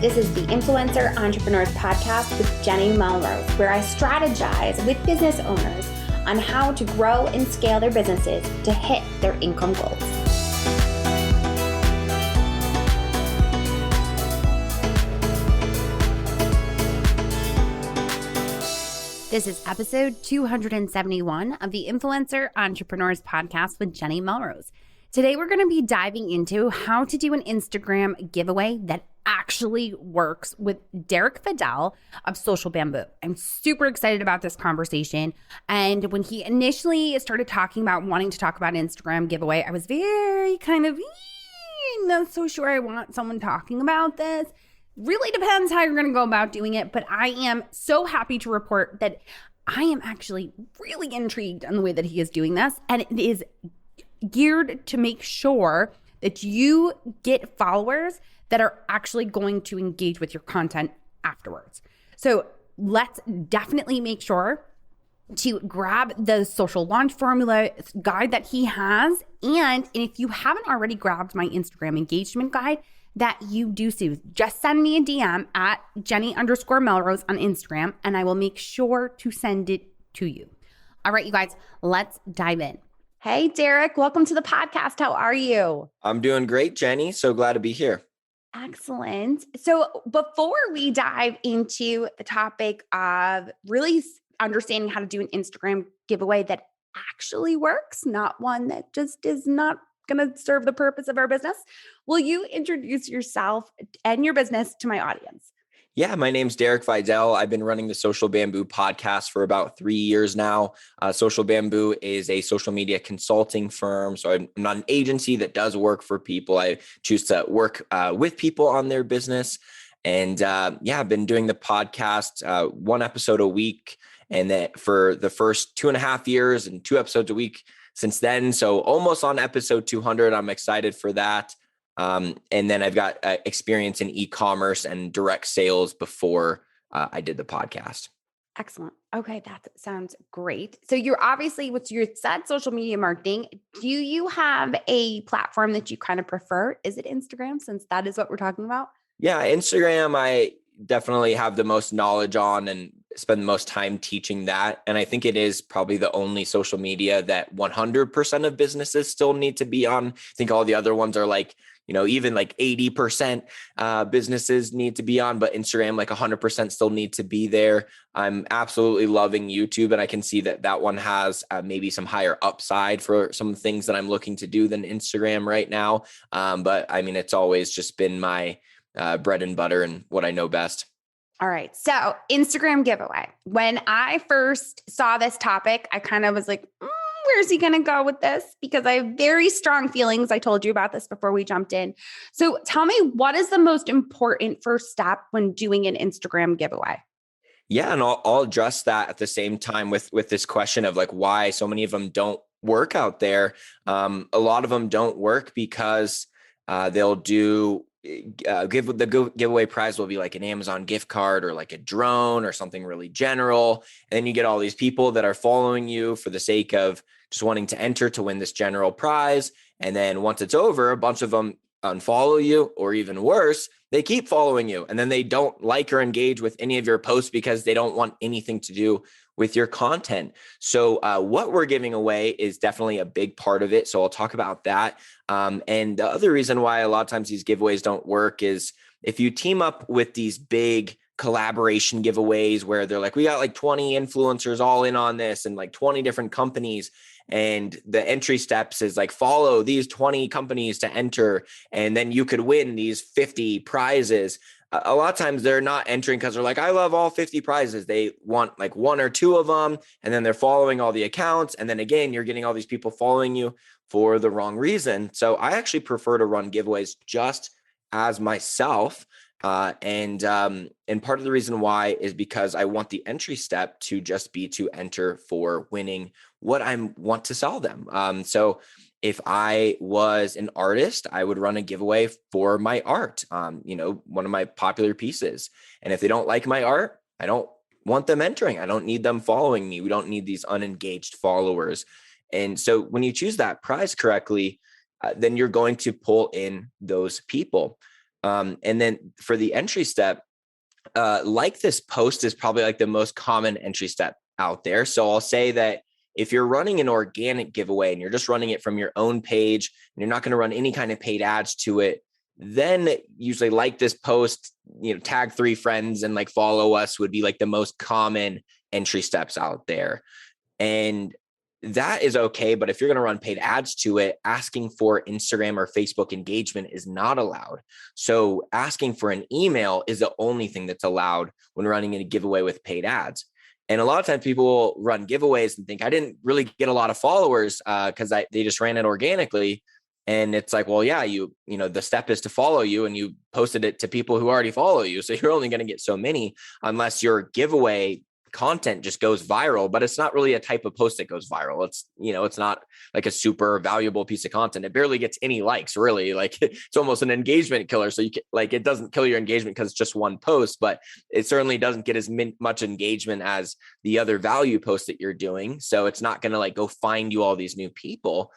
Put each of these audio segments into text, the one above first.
This is the Influencer Entrepreneurs Podcast with Jenny Melrose, where I strategize with business owners on how to grow and scale their businesses to hit their income goals. This is episode 271 of the Influencer Entrepreneurs Podcast with Jenny Melrose. Today, we're going to be diving into how to do an Instagram giveaway that actually works with Derek Videll of Social Bamboo. I'm super excited about this conversation. And when he initially started talking about wanting to talk about Instagram giveaway, I was very not so sure I want someone talking about this. Really depends how you're going to go about doing it. But I am so happy to report that I am actually really intrigued on the way that he is doing this. And it is geared to make sure that you get followers that are actually going to engage with your content afterwards. So let's definitely make sure to grab the social launch formula guide that he has. And if you haven't already grabbed my Instagram engagement guide, that you do so. Just send me a DM at Jenny_Melrose on Instagram, and I will make sure to send it to you. All right, you guys, let's dive in. Hey, Derek, welcome to the podcast. How are you? I'm doing great, Jenny. So glad to be here. Excellent. So before we dive into the topic of really understanding how to do an Instagram giveaway that actually works, not one that just is not going to serve the purpose of our business, will you introduce yourself and your business to my audience? Yeah, my name's Derek Videll. I've been running the Social Bamboo podcast for about 3 years now. Social Bamboo is a social media consulting firm. So I'm not an agency that does work for people. I choose to work with people on their business. And I've been doing the podcast one episode a week. And that for the first 2.5 years and 2 episodes a week since then. So almost on episode 200. I'm excited for that. And then I've got experience in e-commerce and direct sales before I did the podcast. Excellent. Okay, that sounds great. So you're obviously, you said social media marketing. Do you have a platform that you kind of prefer? Is it Instagram, since that is what we're talking about? Yeah, Instagram, I definitely have the most knowledge on and spend the most time teaching that. And I think it is probably the only social media that 100% of businesses still need to be on. I think all the other ones are like, even like 80% businesses need to be on, but Instagram, like 100% still need to be there. I'm absolutely loving YouTube, and I can see that one has maybe some higher upside for some things that I'm looking to do than Instagram right now. But I mean, it's always just been my bread and butter and what I know best. All right. So Instagram giveaway. When I first saw this topic, I kind of was like, where's he going to go with this? Because I have very strong feelings. I told you about this before we jumped in. So tell me, what is the most important first step when doing an Instagram giveaway? Yeah. And I'll address that at the same time with this question of like why so many of them don't work out there. A lot of them don't work because they'll do giveaway prize will be like an Amazon gift card or like a drone or something really general. And then you get all these people that are following you for the sake of just wanting to enter to win this general prize. And then once it's over, a bunch of them unfollow you, or even worse, they keep following you. And then they don't like or engage with any of your posts because they don't want anything to do with your content. So what we're giving away is definitely a big part of it. So I'll talk about that. And the other reason why a lot of times these giveaways don't work is if you team up with these big collaboration giveaways where they're like, we got like 20 influencers all in on this and like 20 different companies. And the entry steps is like, follow these 20 companies to enter. And then you could win these 50 prizes. A lot of times they're not entering because they're like, I love all 50 prizes. They want like 1 or 2 of them. And then they're following all the accounts. And then again, you're getting all these people following you for the wrong reason. So I actually prefer to run giveaways just as myself. And part of the reason why is because I want the entry step to just be to enter for winning what I want to sell them. So If I was an artist, I would run a giveaway for my art, one of my popular pieces. And if they don't like my art, I don't want them entering. I don't need them following me. We don't need these unengaged followers. And so when you choose that prize correctly, then you're going to pull in those people. And then for the entry step, like this post is probably like the most common entry step out there. So I'll say that if you're running an organic giveaway and you're just running it from your own page and you're not going to run any kind of paid ads to it, then usually like this post, tag 3 friends and like follow us would be like the most common entry steps out there. And that is okay. But if you're going to run paid ads to it, asking for Instagram or Facebook engagement is not allowed. So asking for an email is the only thing that's allowed when running a giveaway with paid ads. And a lot of times people will run giveaways and think, I didn't really get a lot of followers because they just ran it organically. And it's like, well, yeah, the step is to follow you and you posted it to people who already follow you. So you're only going to get so many unless your giveaway content just goes viral, but it's not really a type of post that goes viral. It's not like a super valuable piece of content. It barely gets any likes, really. Like it's almost an engagement killer. So it doesn't kill your engagement because it's just one post, but it certainly doesn't get as much engagement as the other value posts that you're doing. So it's not going to like go find you all these new people.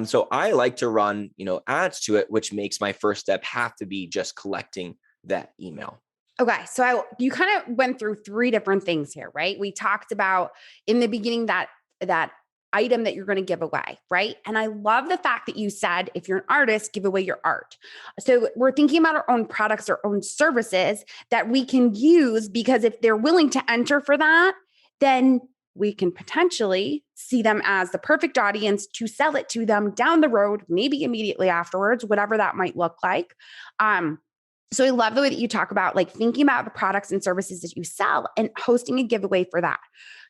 So I like to run, ads to it, which makes my first step have to be just collecting that email. Okay. So you kind of went through 3 different things here, right? We talked about in the beginning that item that you're going to give away, right? And I love the fact that you said, if you're an artist, give away your art. So we're thinking about our own products, our own services that we can use, because if they're willing to enter for that, then we can potentially see them as the perfect audience to sell it to them down the road, maybe immediately afterwards, whatever that might look like. So I love the way that you talk about like thinking about the products and services that you sell and hosting a giveaway for that.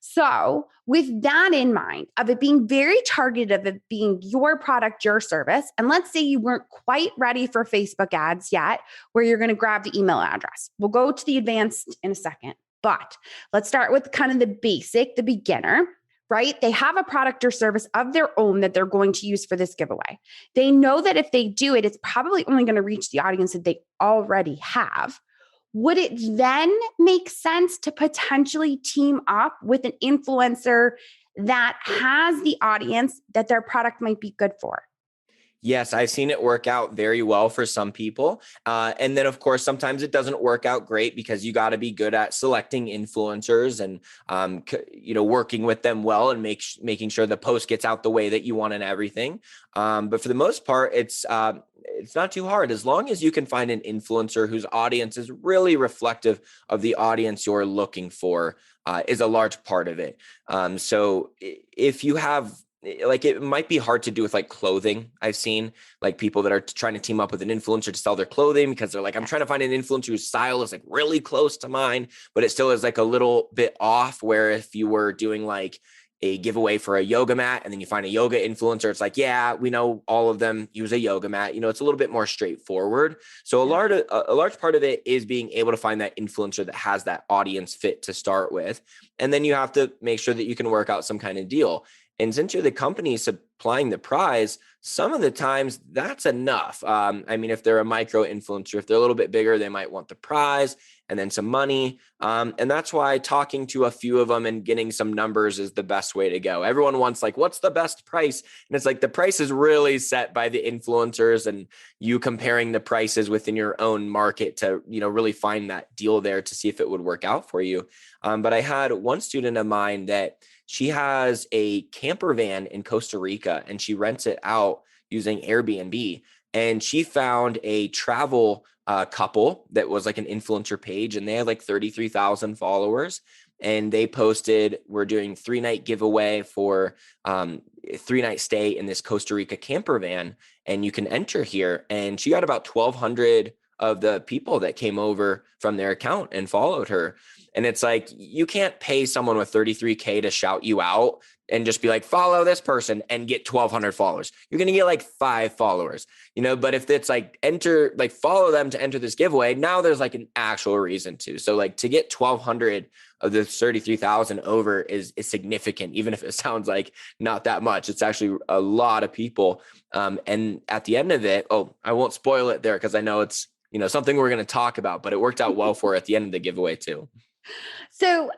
So with that in mind, of it being very targeted, of it being your product, your service, and let's say you weren't quite ready for Facebook ads yet, where you're going to grab the email address. We'll go to the advanced in a second, but let's start with kind of the basic, the beginner. Right? They have a product or service of their own that they're going to use for this giveaway. They know that if they do it, it's probably only going to reach the audience that they already have. Would it then make sense to potentially team up with an influencer that has the audience that their product might be good for? Yes, I've seen it work out very well for some people. And then, of course, sometimes it doesn't work out great because you got to be good at selecting influencers and, working with them well and making sure the post gets out the way that you want and everything. But for the most part, it's not too hard. As long as you can find an influencer whose audience is really reflective of the audience you're looking for, is a large part of it. So if you have, like, it might be hard to do with like clothing. I've seen like people that are trying to team up with an influencer to sell their clothing because they're like, I'm trying to find an influencer whose style is like really close to mine, but it still is like a little bit off. Where if you were doing like a giveaway for a yoga mat and then you find a yoga influencer, it's like, yeah, we know all of them use a yoga mat. It's a little bit more straightforward. So a large part of it is being able to find that influencer that has that audience fit to start with. And then you have to make sure that you can work out some kind of deal. And since you're the company supplying the prize, some of the times that's enough. If they're a micro influencer, if they're a little bit bigger, they might want the prize and then some money. And that's why talking to a few of them and getting some numbers is the best way to go. Everyone wants like, what's the best price? And it's like the price is really set by the influencers and you comparing the prices within your own market to, really find that deal there to see if it would work out for you. But I had one student of mine that she has a camper van in Costa Rica and she rents it out using Airbnb. And she found a travel couple that was like an influencer page and they had like 33,000 followers. And they posted, we're doing 3-night giveaway for 3-night stay in this Costa Rica camper van. And you can enter here. And she got about 1,200 of the people that came over from their account and followed her. And it's like, you can't pay someone with 33K to shout you out and just be like, follow this person and get 1,200 followers. You're going to get like 5 followers, but if it's like follow them to enter this giveaway, now there's like an actual reason to. So like to get 1,200 of the 33,000 over is significant, even if it sounds like not that much. It's actually a lot of people. And at the end of it, I won't spoil it there because I know it's, something we're going to talk about, but it worked out well for her at the end of the giveaway too. So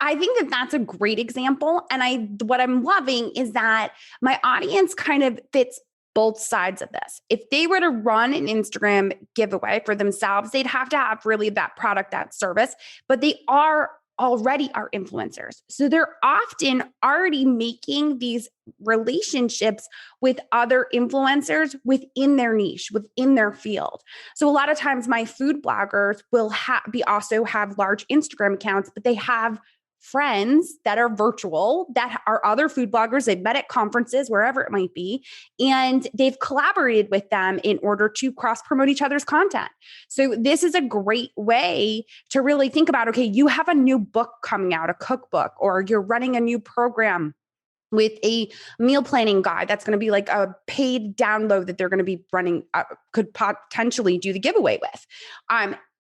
I think that that's a great example. And what I'm loving is that my audience kind of fits both sides of this. If they were to run an Instagram giveaway for themselves, they'd have to have really that product, that service, but they already are influencers. So they're often already making these relationships with other influencers within their niche, within their field. So a lot of times my food bloggers will also have large Instagram accounts, but they have friends that are virtual, that are other food bloggers they've met at conferences, wherever it might be, and they've collaborated with them in order to cross-promote each other's content. So this is a great way to really think about, okay, you have a new book coming out, a cookbook, or you're running a new program with a meal planning guide that's going to be like a paid download that they're going to be running, could potentially do the giveaway with.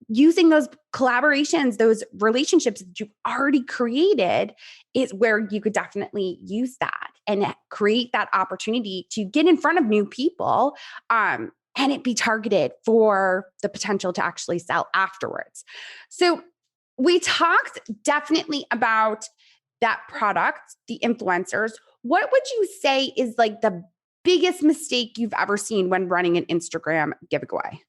Using those collaborations, those relationships that you've already created is where you could definitely use that and create that opportunity to get in front of new people, and it be targeted for the potential to actually sell afterwards. So we talked definitely about that product, the influencers. What would you say is like the biggest mistake you've ever seen when running an Instagram giveaway?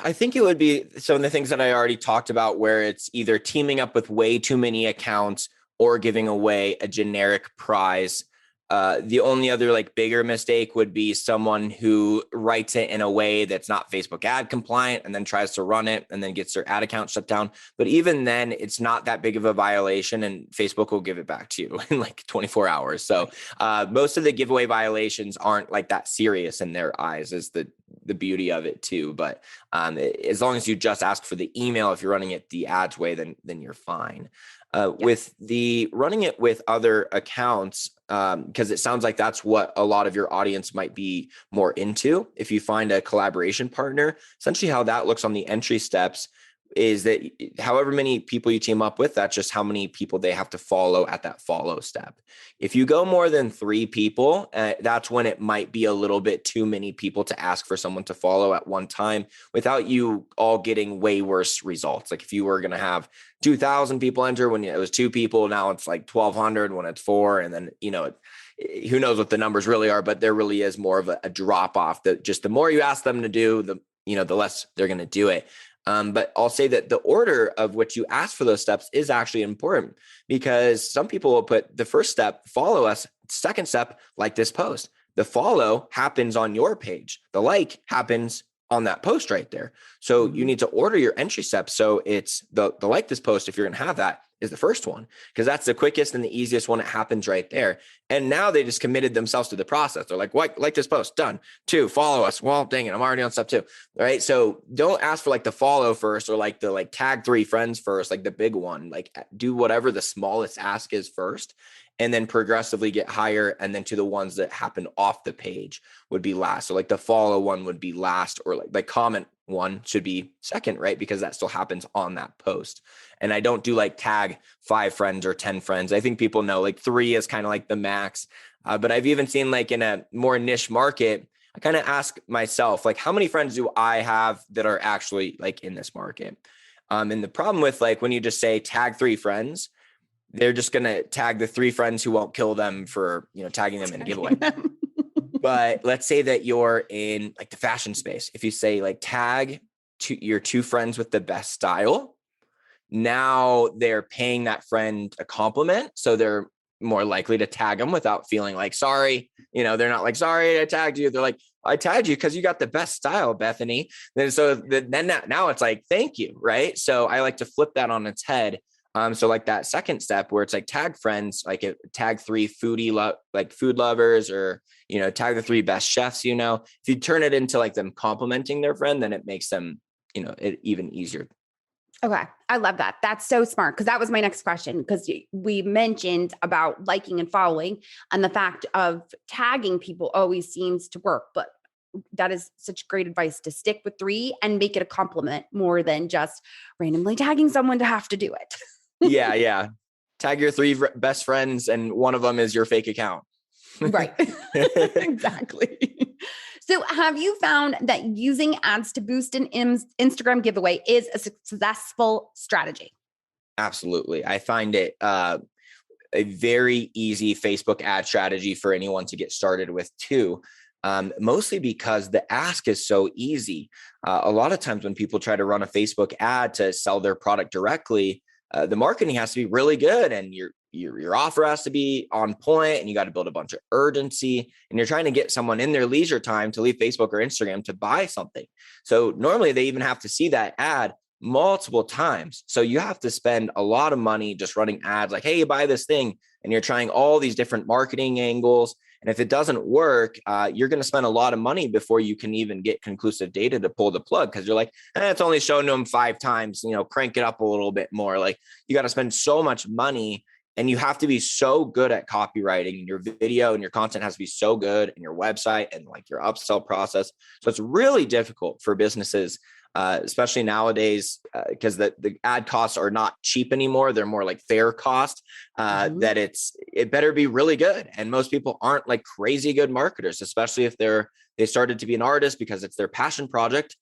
I think it would be some of the things that I already talked about, where it's either teaming up with way too many accounts or giving away a generic prize. The only other like bigger mistake would be someone who writes it in a way that's not Facebook ad compliant and then tries to run it and then gets their ad account shut down. But even then, it's not that big of a violation, and Facebook will give it back to you in like 24 hours. So most of the giveaway violations aren't like that serious in their eyes, is the beauty of it too. But as long as you just ask for the email, if you're running it the ads way, then you're fine. With the running it with other accounts, because it sounds like that's what a lot of your audience might be more into. If you find a collaboration partner, essentially how that looks on the entry steps is that however many people you team up with, that's just how many people they have to follow at that follow step. If you go more than 3 people, that's when it might be a little bit too many people to ask for someone to follow at one time without you all getting way worse results. Like if you were going to have 2,000 people enter when it was 2 people, now it's like 1,200 when it's 4. And then, who knows what the numbers really are, but there really is more of a drop off. That just the more you ask them to do, the less they're going to do it. But I'll say that the order of which you ask for those steps is actually important, because some people will put the first step, follow us, second step, like this post. The follow happens on your page. The like happens on that post right there. So you need to order your entry steps. So it's the like this post, if you're going to have that, is the first one, because that's the quickest and the easiest one. It happens right there. And now they just committed themselves to the process. They're like, what? Like this post, done. 2, follow us. Well, dang it, I'm already on step 2. All right. So don't ask for like the follow first, or like the tag 3 friends first, like the big one. Like do whatever the smallest ask is first, and then progressively get higher. And then to the ones that happen off the page would be last. So like the follow one would be last, or like comment one should be second, right? Because that still happens on that post. And I don't do like tag 5 friends or 10 friends. I think people know like 3 is kind of like the max. But I've even seen like in a more niche market, I kind of ask myself, like, how many friends do I have that are actually like in this market? And the problem with like when you just say tag 3 friends, they're just going to tag the 3 friends who won't kill them for, tagging them in a giveaway. But let's say that you're in like the fashion space. If you say like tag your 2 friends with the best style, now they're paying that friend a compliment. So they're more likely to tag them without feeling like, sorry, they're not like, sorry, I tagged you. They're like, I tagged you because you got the best style, Bethany. Then now it's like, thank you. Right. So I like to flip that on its head. So like that second step where it's like tag friends, like tag 3 like food lovers, or, tag the 3 best chefs, if you turn it into like them complimenting their friend, then it makes them, it even easier. Okay. I love that. That's so smart. Cause that was my next question. Because we mentioned about liking and following, and the fact of tagging people always seems to work, but that is such great advice to stick with 3 and make it a compliment more than just randomly tagging someone to have to do it. Yeah. Yeah. Tag your 3 best friends and one of them is your fake account. Right. Exactly. So have you found that using ads to boost an Instagram giveaway is a successful strategy? Absolutely. I find it a very easy Facebook ad strategy for anyone to get started with too. Mostly because the ask is so easy. A lot of times when people try to run a Facebook ad to sell their product directly, the marketing has to be really good and your offer has to be on point and you got to build a bunch of urgency and you're trying to get someone in their leisure time to leave Facebook or Instagram to buy something. So normally they even have to see that ad multiple times. So you have to spend a lot of money just running ads like, hey, buy this thing. And you're trying all these different marketing angles. And if it doesn't work, you're going to spend a lot of money before you can even get conclusive data to pull the plug. Cause you're like, it's only shown to them 5 times, crank it up a little bit more. Like you got to spend so much money and you have to be so good at copywriting. Your video and your content has to be so good and your website and like your upsell process. So it's really difficult for businesses, especially nowadays, because the ad costs are not cheap anymore. They're more like fair cost, that it better be really good. And most people aren't like crazy good marketers, especially if they started to be an artist because it's their passion project.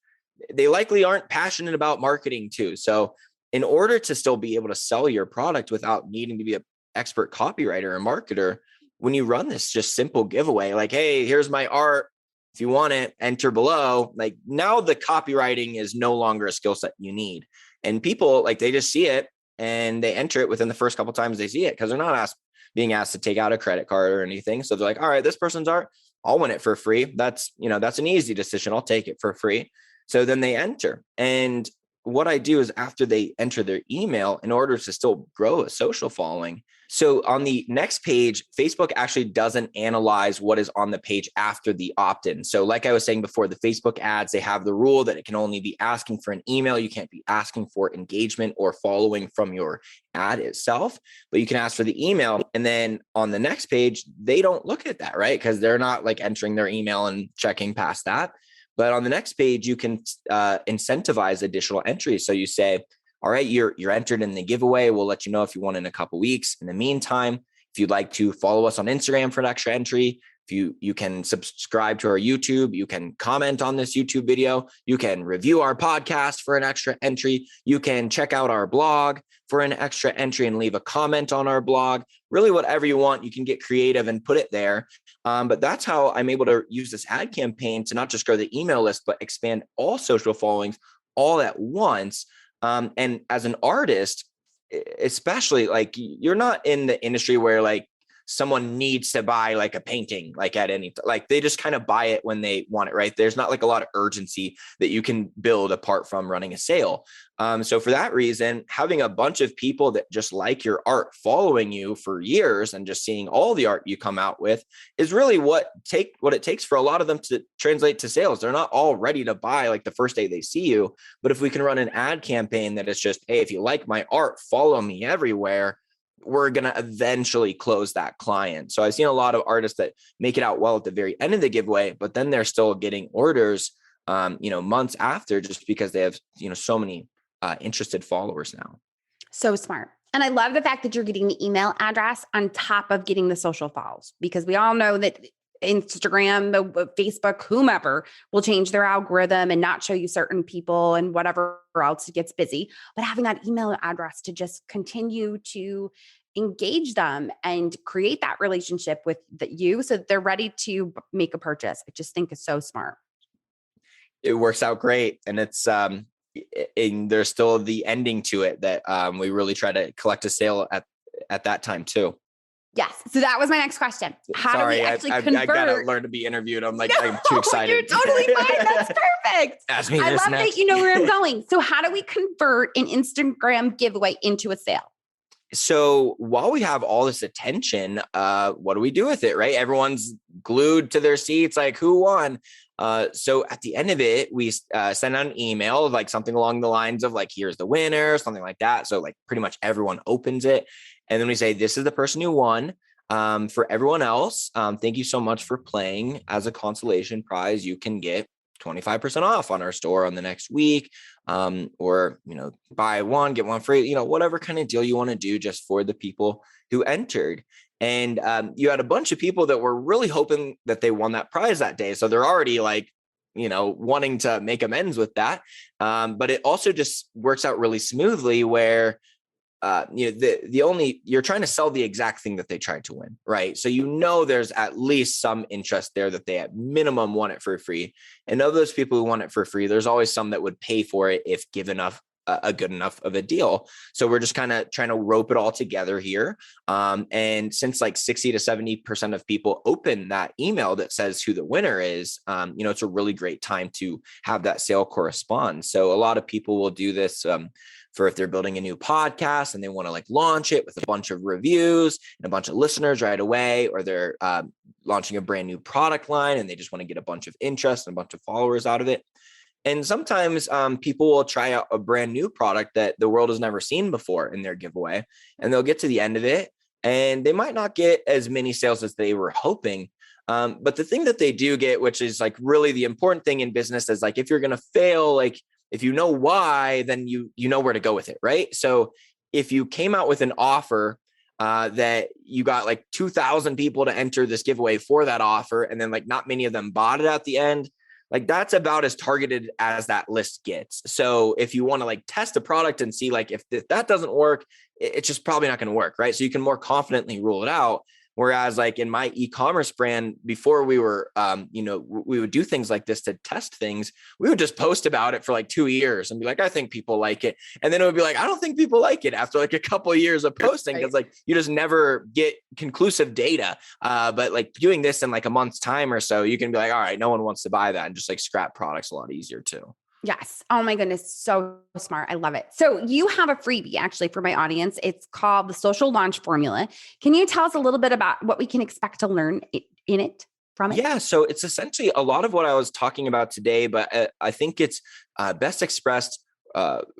They likely aren't passionate about marketing too. So in order to still be able to sell your product without needing to be an expert copywriter or marketer, when you run this just simple giveaway, like, hey, here's my art. If you want it, enter below. Like now the copywriting is no longer a skill set you need. And people like, they just see it and they enter it within the first couple of times they see it because they're not being asked to take out a credit card or anything. So they're like, all right, this person's art, I'll win it for free. That's an easy decision. I'll take it for free. So then they enter. And what I do is after they enter their email, in order to still grow a social following. So on the next page, Facebook actually doesn't analyze what is on the page after the opt-in. So like I was saying before, the Facebook ads, they have the rule that it can only be asking for an email. You can't be asking for engagement or following from your ad itself, but you can ask for the email. And then on the next page, they don't look at that, right? Because they're not like entering their email and checking past that. But on the next page, you can incentivize additional entries. So you say, all right, you're entered in the giveaway. We'll let you know if you want in a couple of weeks. In the meantime, if you'd like to follow us on Instagram for an extra entry, if you can subscribe to our YouTube, you can comment on this YouTube video, you can review our podcast for an extra entry, you can check out our blog for an extra entry and leave a comment on our blog. Really, whatever you want, you can get creative and put it there. But that's how I'm able to use this ad campaign to not just grow the email list, but expand all social followings all at once. And as an artist, especially like you're not in the industry where like someone needs to buy like a painting, like at any, like they just kind of buy it when they want it, right? There's not like a lot of urgency that you can build apart from running a sale. So for that reason, having a bunch of people that just like your art following you for years and just seeing all the art you come out with is really what it takes for a lot of them to translate to sales. They're not all ready to buy like the first day they see you. But if we can run an ad campaign that is just, hey, if you like my art, follow me everywhere, we're going to eventually close that client. So I've seen a lot of artists that make it out well at the very end of the giveaway, but then they're still getting orders, months after, just because they have, so many interested followers now. So smart. And I love the fact that you're getting the email address on top of getting the social follows, because we all know that Instagram, Facebook, whomever will change their algorithm and not show you certain people and whatever else gets busy. But having that email address to just continue to engage them and create that relationship with you so that they're ready to make a purchase, I just think is so smart. It works out great. And it's, and there's still the ending to it that we really try to collect a sale at that time too. Yes. So that was my next question. How do we actually convert? I gotta learn to be interviewed. I'm too excited. You're totally fine. That's perfect. Ask me I this love next. that you know where I'm going. So how do we convert an Instagram giveaway into a sale? So while we have all this attention, what do we do with it, right? Everyone's glued to their seats, like who won? So at the end of it, we send out an email, like something along the lines of like, here's the winner, something like that. So like pretty much everyone opens it. And then we say, this is the person who won. For everyone else, thank you so much for playing. As a consolation prize, you can get 25% off on our store on the next week, or, buy one, get one free, whatever kind of deal you want to do just for the people who entered. And you had a bunch of people that were really hoping that they won that prize that day. So they're already like, wanting to make amends with that. But it also just works out really smoothly where you're trying to sell the exact thing that they tried to win, right? So there's at least some interest there that they at minimum want it for free. And of those people who want it for free, there's always some that would pay for it if given a good enough of a deal. So we're just kind of trying to rope it all together here. And since like 60 to 70% of people open that email that says who the winner is, it's a really great time to have that sale correspond. So a lot of people will do this for if they're building a new podcast and they want to like launch it with a bunch of reviews and a bunch of listeners right away, or they're launching a brand new product line and they just want to get a bunch of interest and a bunch of followers out of it. And sometimes people will try out a brand new product that the world has never seen before in their giveaway, and they'll get to the end of it and they might not get as many sales as they were hoping. But the thing that they do get, which is like really the important thing in business, is like, if you're going to fail, like if you know why, then you know where to go with it, right? So if you came out with an offer that you got like 2,000 people to enter this giveaway for that offer, and then like not many of them bought it at the end, like that's about as targeted as that list gets. So if you want to like test a product and see like if that doesn't work, it's just probably not going to work, right? So you can more confidently rule it out. Whereas like in my e-commerce brand, before we were, we would do things like this to test things. We would just post about it for like 2 years and be like, I think people like it. And then it would be like, I don't think people like it after like a couple of years of posting, because like you just never get conclusive data. But like doing this in like a month's time or so, you can be like, all right, no one wants to buy that, and just like scrap products a lot easier too. Yes. Oh my goodness. So smart. I love it. So you have a freebie actually for my audience. It's called the Social Launch Formula. Can you tell us a little bit about what we can expect to learn from it? Yeah. So it's essentially a lot of what I was talking about today, but I think it's best expressed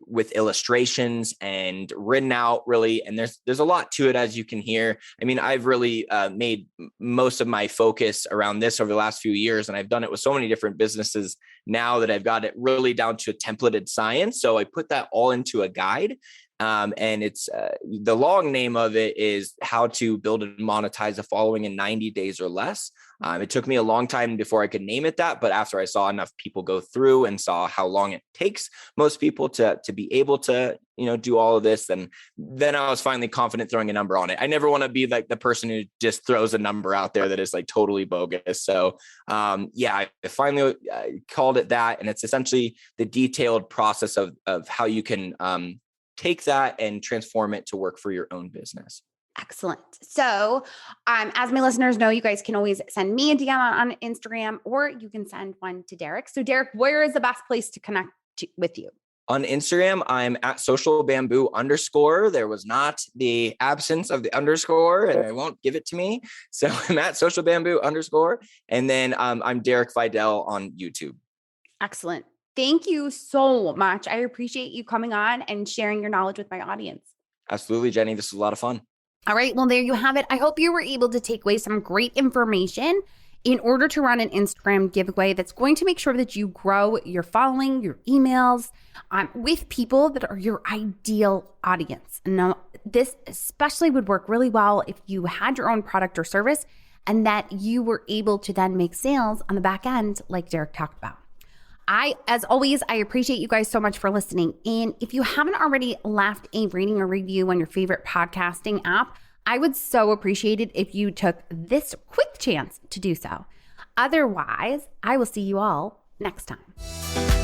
with illustrations and written out really. And there's a lot to it, as you can hear. I mean, I've really made most of my focus around this over the last few years, and I've done it with so many different businesses now that I've got it really down to a templated science. So I put that all into a guide. And it's the long name of it is How to Build and Monetize a Following in 90 Days or Less. It took me a long time before I could name it that, but after I saw enough people go through and saw how long it takes most people to be able to, do all of this, then I was finally confident throwing a number on it. I never want to be like the person who just throws a number out there that is like totally bogus. So I finally called it that, and it's essentially the detailed process of how you can take that and transform it to work for your own business. Excellent. So, as my listeners know, you guys can always send me a DM on Instagram, or you can send one to Derek. So Derek, where is the best place to connect with you? On Instagram, I'm at socialbamboo_. There was not the absence of the underscore, and they won't give it to me. So I'm at socialbamboo_. And then I'm Derek Videll on YouTube. Excellent. Thank you so much. I appreciate you coming on and sharing your knowledge with my audience. Absolutely, Jenny. This was a lot of fun. All right. Well, there you have it. I hope you were able to take away some great information in order to run an Instagram giveaway that's going to make sure that you grow your following, your emails with people that are your ideal audience. Now, this especially would work really well if you had your own product or service and that you were able to then make sales on the back end, like Derek talked about. As always, I appreciate you guys so much for listening. And if you haven't already left a rating or review on your favorite podcasting app, I would so appreciate it if you took this quick chance to do so. Otherwise, I will see you all next time.